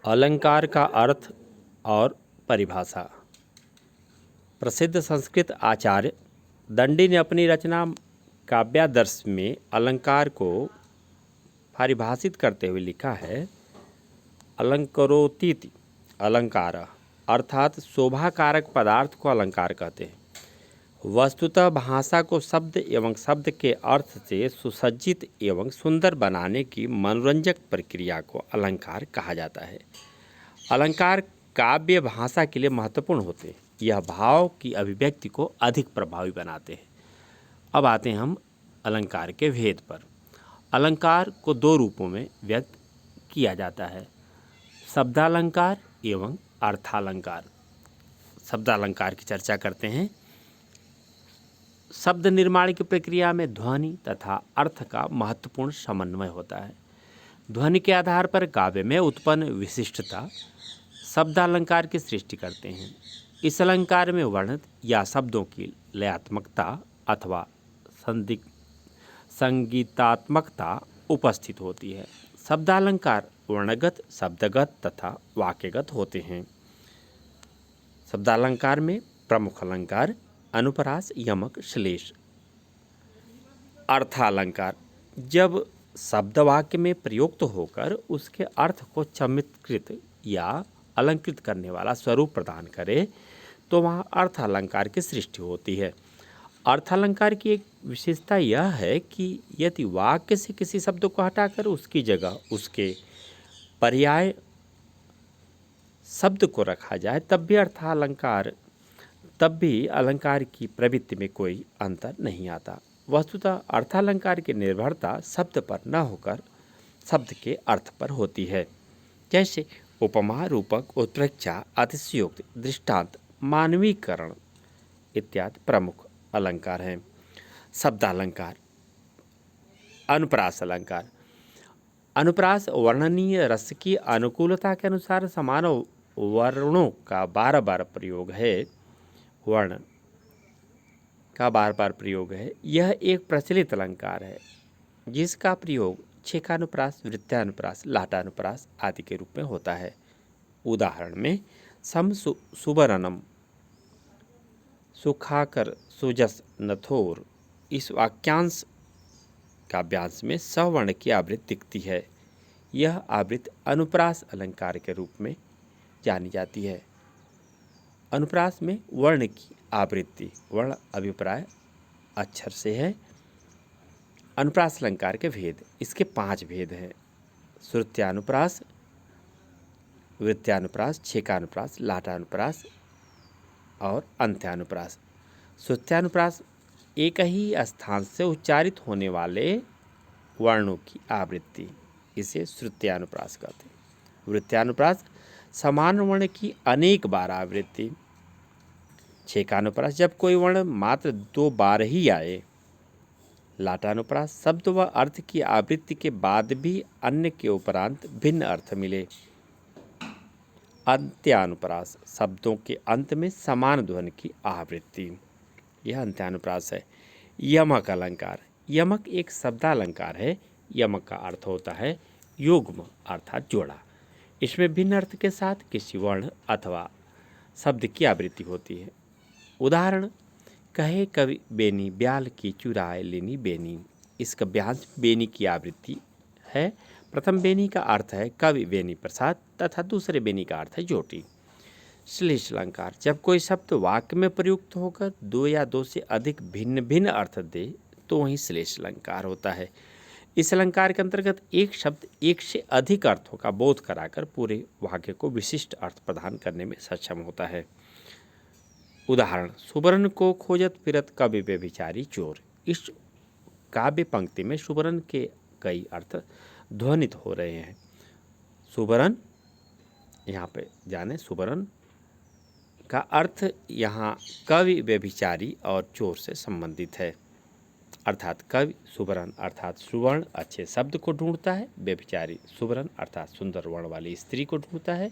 अलंकार का अर्थ और परिभाषा। प्रसिद्ध संस्कृत आचार्य दंडी ने अपनी रचना काव्यादर्श में अलंकार को परिभाषित करते हुए लिखा है, अलंकरोतीति अलंकार अर्थात शोभाकारक पदार्थ को अलंकार कहते हैं। वस्तुतः भाषा को शब्द एवं शब्द के अर्थ से सुसज्जित एवं सुंदर बनाने की मनोरंजक प्रक्रिया को अलंकार कहा जाता है। अलंकार काव्य भाषा के लिए महत्वपूर्ण होते हैं। यह भाव की अभिव्यक्ति को अधिक प्रभावी बनाते हैं। अब आते हैं हम अलंकार के भेद पर। अलंकार को दो रूपों में व्यक्त किया जाता है, शब्दालंकार एवं अर्थालंकार। शब्दालंकार की चर्चा करते हैं। शब्द निर्माण की प्रक्रिया में ध्वनि तथा अर्थ का महत्वपूर्ण समन्वय होता है। ध्वनि के आधार पर काव्य में उत्पन्न विशिष्टता शब्दालंकार की सृष्टि करते हैं। इस अलंकार में वर्णित या शब्दों की लयात्मकता अथवा संगीतात्मकता उपस्थित होती है। शब्दालंकार वर्णगत, शब्दगत तथा वाक्यगत होते हैं। शब्दालंकार में प्रमुख अलंकार अनुप्रास, यमक, श्लेष। अर्थालंकार जब शब्द वाक्य में प्रयुक्त होकर उसके अर्थ को चमत्कृत या अलंकृत करने वाला स्वरूप प्रदान करे तो वहाँ अर्थालंकार की सृष्टि होती है। अर्थालंकार की एक विशेषता यह है कि यदि वाक्य से किसी शब्द को हटाकर उसकी जगह उसके पर्याय शब्द को रखा जाए तब भी अलंकार की प्रवृत्ति में कोई अंतर नहीं आता। वस्तुतः अर्थालंकार की निर्भरता शब्द पर न होकर शब्द के अर्थ पर होती है। जैसे उपमा, रूपक, उत्प्रेक्षा, अतिशयोक्ति, दृष्टांत, मानवीकरण इत्यादि प्रमुख अलंकार हैं। शब्दालंकार। अनुप्रास अलंकार। अनुप्रास वर्णनीय रस की अनुकूलता के अनुसार समान वर्णों का बार बार प्रयोग है। वर्ण का बार बार प्रयोग है। यह एक प्रचलित अलंकार है जिसका प्रयोग छेकानुप्रास, वृत्तानुप्रास, लाटानुप्रास आदि के रूप में होता है। उदाहरण में सम सुबरनम, सुखाकर, सुजस, नथोर, इस वाक्यांश काव्यांश में सवर्ण की आवृत्ति दिखती है। यह आवृत्ति अनुप्रास अलंकार के रूप में जानी जाती है। अनुप्रास में वर्ण की आवृत्ति, वर्ण अभिप्राय अक्षर से है। अनुप्रास अलंकार के भेद, इसके 5 भेद हैं। श्रुत्यानुप्रास, वृत्तानुप्रास, छेकानुप्रास, लाटानुप्रास और अंत्यानुप्रास। श्रुत्यानुप्रास एक ही स्थान से उच्चारित होने वाले वर्णों की आवृत्ति, इसे श्रुत्यानुप्रास कहते हैं। वृत्तानुप्रास समान वर्ण की अनेक बार आवृत्ति। छेकानुप्रास जब कोई वर्ण मात्र 2 बार ही आए। लाटानुप्रास शब्द व अर्थ की आवृत्ति के बाद भी अन्य के उपरांत भिन्न अर्थ मिले। अंत्यानुप्रास शब्दों के अंत में समान ध्वनि की आवृत्ति, यह अंत्यानुप्रास है। यमक अलंकार। यमक एक शब्दालंकार है। यमक का अर्थ होता है युग्म अर्थात जोड़ा। इसमें भिन्न अर्थ के साथ किसी वर्ण अथवा शब्द की आवृत्ति होती है। उदाहरण, कहे कवि बेनी ब्याल की चुराए लेनी बेनी। इस काव्यांश बेनी की आवृत्ति है। प्रथम बेनी का अर्थ है कवि बेनी प्रसाद तथा दूसरे बेनी का अर्थ है ज्योति। श्लेष अलंकार जब कोई शब्द वाक्य में प्रयुक्त होकर 2 या 2 से अधिक भिन्न भिन्न अर्थ दे तो वही श्लेष अलंकार होता है। इस अलंकार के अंतर्गत एक शब्द एक से अधिक अर्थों का बोध कराकर पूरे वाक्य को विशिष्ट अर्थ प्रदान करने में सक्षम होता है। उदाहरण, सुबरन को खोजत फिरत कवि व्यभिचारी चोर। इस काव्य पंक्ति में सुबरन के कई अर्थ ध्वनित हो रहे हैं। सुबरन, यहाँ पे जाने सुबरन का अर्थ यहाँ कवि व्यभिचारी और चोर से संबंधित है। अर्थात कवि सुबरन अर्थात सुवर्ण अच्छे शब्द को ढूंढता है। व्यभिचारी सुबरन अर्थात सुंदर वर्ण वाली स्त्री को ढूंढता है।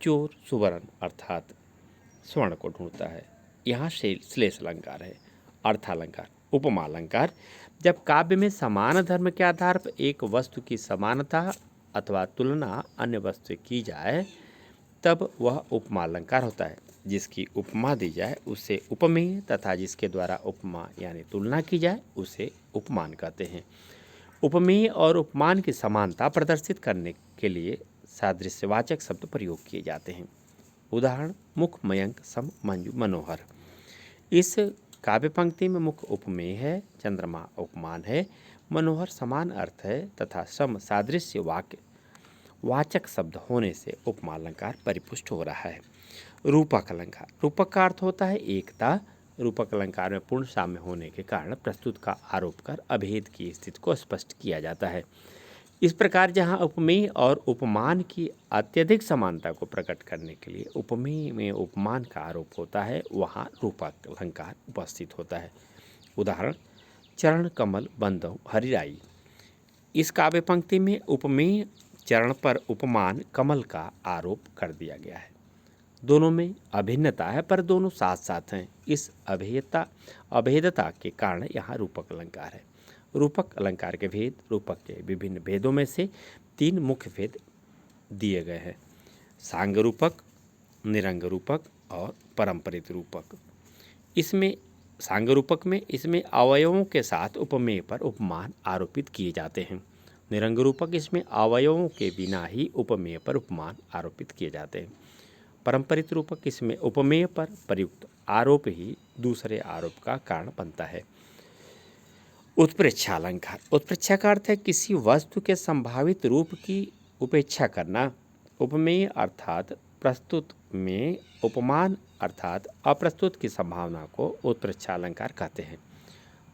चोर सुबरन अर्थात स्वर्ण को ढूंढता है। यहाँ श्लेष अलंकार है। अर्थालंकार। उपमा अलंकार जब काव्य में समान धर्म के आधार पर एक वस्तु की समानता अथवा तुलना अन्य वस्तु से की जाए तब वह उपमा अलंकार होता है। जिसकी उपमा दी जाए उसे उपमेय तथा जिसके द्वारा उपमा यानी तुलना की जाए उसे उपमान कहते हैं। उपमेय और उपमान की समानता प्रदर्शित करने के लिए सादृश्यवाचक शब्द प्रयोग किए जाते हैं। उदाहरण मुख मयंक सम मंजू मनोहर। इस काव्य पंक्ति में मुख उपमेय है, चंद्रमा उपमान है, मनोहर समान अर्थ है तथा सम सादृश्य वाचक शब्द होने से उपमा अलंकार परिपुष्ट हो रहा है। रूपक अलंकार। रूपक का अर्थ होता है एकता। रूपक अलंकार में पूर्ण साम्य होने के कारण प्रस्तुत का आरोप कर अभेद की स्थिति को स्पष्ट किया जाता है। इस प्रकार जहाँ उपमेय और उपमान की अत्यधिक समानता को प्रकट करने के लिए उपमेय में उपमान का आरोप होता है, वहाँ रूपक अलंकार उपस्थित होता है। उदाहरण चरण कमल बंदौ हरिराई। इस काव्य पंक्ति में उपमेय चरण पर उपमान कमल का आरोप कर दिया गया है। दोनों में अभिन्नता है पर दोनों साथ साथ हैं। इस अभेदता के कारण यहाँ रूपक अलंकार है। रूपक अलंकार के भेद। रूपक के विभिन्न भेदों में से 3 मुख्य भेद दिए गए हैं: सांग रूपक, निरंग रूपक और परंपरित रूपक। इसमें सांग रूपक में इसमें अवयवों के साथ उपमेय पर उपमान आरोपित किए जाते हैं। निरंग रूपक इसमें अवयवों के बिना ही उपमेय पर उपमान आरोपित किए जाते हैं। परंपरित रूपक इसमें उपमेय पर प्रयुक्त आरोप ही दूसरे आरोप का कारण बनता है। उत्प्रेक्षा अलंकार। उत्प्रेक्षा का अर्थ है किसी वस्तु के संभावित रूप की उपेक्षा करना। उपमेय अर्थात प्रस्तुत में उपमान अर्थात अप्रस्तुत की संभावना को उत्प्रेक्षा अलंकार कहते हैं।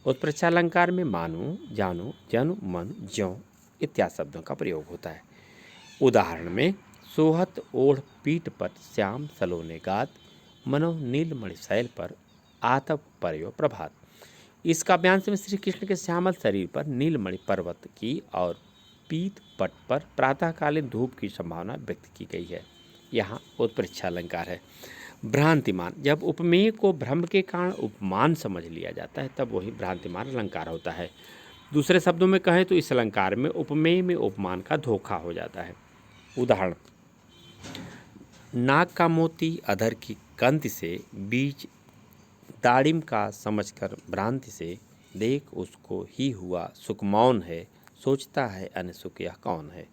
उत्प्रेक्षा अलंकार में मानो, जानो, जनु, मन, ज्यों इत्यादि शब्दों का प्रयोग होता है। उदाहरण में सोहत ओढ़ पीठ पर श्याम सलोने गात, मनो नीलमणि शैल पर आतप पर्यो प्रभात। इस काव्यांश में श्री कृष्ण के श्यामल शरीर पर नीलमणि पर्वत की और पीत पट पर प्रातःकालीन धूप की संभावना व्यक्त की गई है। यहाँ उत्प्रेक्षा अलंकार है। भ्रांतिमान। जब उपमेय को भ्रम के कारण उपमान समझ लिया जाता है तब वही भ्रांतिमान अलंकार होता है। दूसरे शब्दों में कहें तो इस अलंकार में उपमेय में उपमान का धोखा हो जाता है। उदाहरण नाक का मोती अधर की कंति से, बीज दाड़िम का समझकर भ्रांति से, देख उसको ही हुआ सुख मौन है, सोचता है अन्य सुख यह कौन है।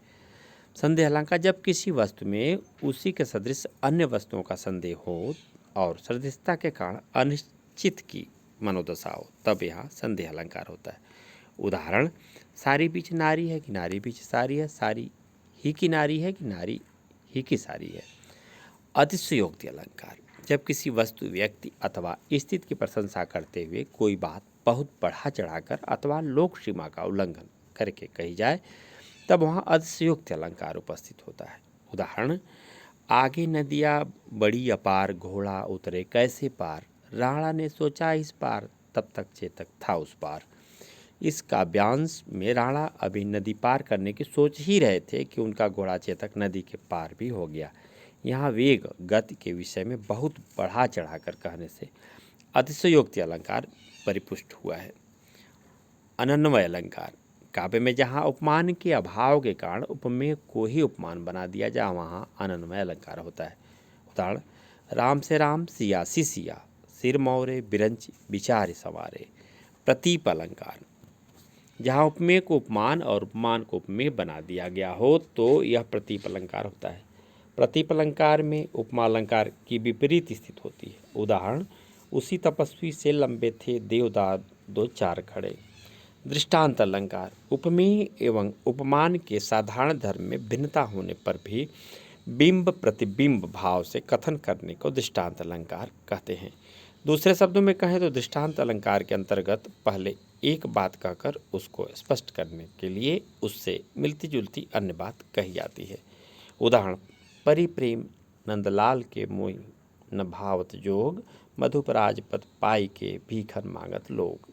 संदेह अलंकार। जब किसी वस्तु में उसी के सदृश अन्य वस्तुओं का संदेह हो और सदृशता के कारण अनिश्चित की मनोदशा हो तब यहाँ संदेह अलंकार होता है। उदाहरण सारी बीच नारी है कि नारी बीच सारी है, सारी ही की नारी है कि नारी ही की सारी है। अतिशयोक्ति अलंकार। जब किसी वस्तु, व्यक्ति अथवा स्थिति की प्रशंसा करते हुए कोई बात बहुत बढ़ा चढ़ाकर अथवा लोक सीमा का उल्लंघन करके कही जाए तब वहाँ अतिशयोक्ति अलंकार उपस्थित होता है। उदाहरण आगे नदियाँ बड़ी अपार, घोड़ा उतरे कैसे पार, राणा ने सोचा इस पार, तब तक चेतक था उस पार। इस काव्यांश में राणा अभी नदी पार करने की सोच ही रहे थे कि उनका घोड़ा चेतक नदी के पार भी हो गया। यहाँ वेग गति के विषय में बहुत बढ़ा चढ़ाकर कहने से अतिशयोक्ति अलंकार परिपुष्ट हुआ है। अनन्वय अलंकार। काव्य में जहाँ उपमान के अभाव के कारण उपमेय को ही उपमान बना दिया जाए वहाँ अनन्वय अलंकार होता है। उदाहरण राम से राम, सिया सी सिया, सिर मौरे बिरंच विचार सवारे। प्रतीप अलंकार। जहाँ उपमेय को उपमान और उपमान को उपमेय बना दिया गया हो तो यह प्रतीप अलंकार होता है। प्रतीप अलंकार में उपमा अलंकार की विपरीत स्थिति होती है। उदाहरण उसी तपस्वी से लंबे थे देवदार दो चार खड़े। दृष्टांत अलंकार। उपमेय एवं उपमान के साधारण धर्म में भिन्नता होने पर भी बिंब प्रतिबिंब भाव से कथन करने को दृष्टांत अलंकार कहते हैं। दूसरे शब्दों में कहें तो दृष्टांत अलंकार के अंतर्गत पहले एक बात कहकर उसको स्पष्ट करने के लिए उससे मिलती जुलती अन्य बात कही जाती है। उदाहरण परिप्रेम नंदलाल के मोई न भावत जोग, मधुपराज पद पाई के भीखन मांगत लोग।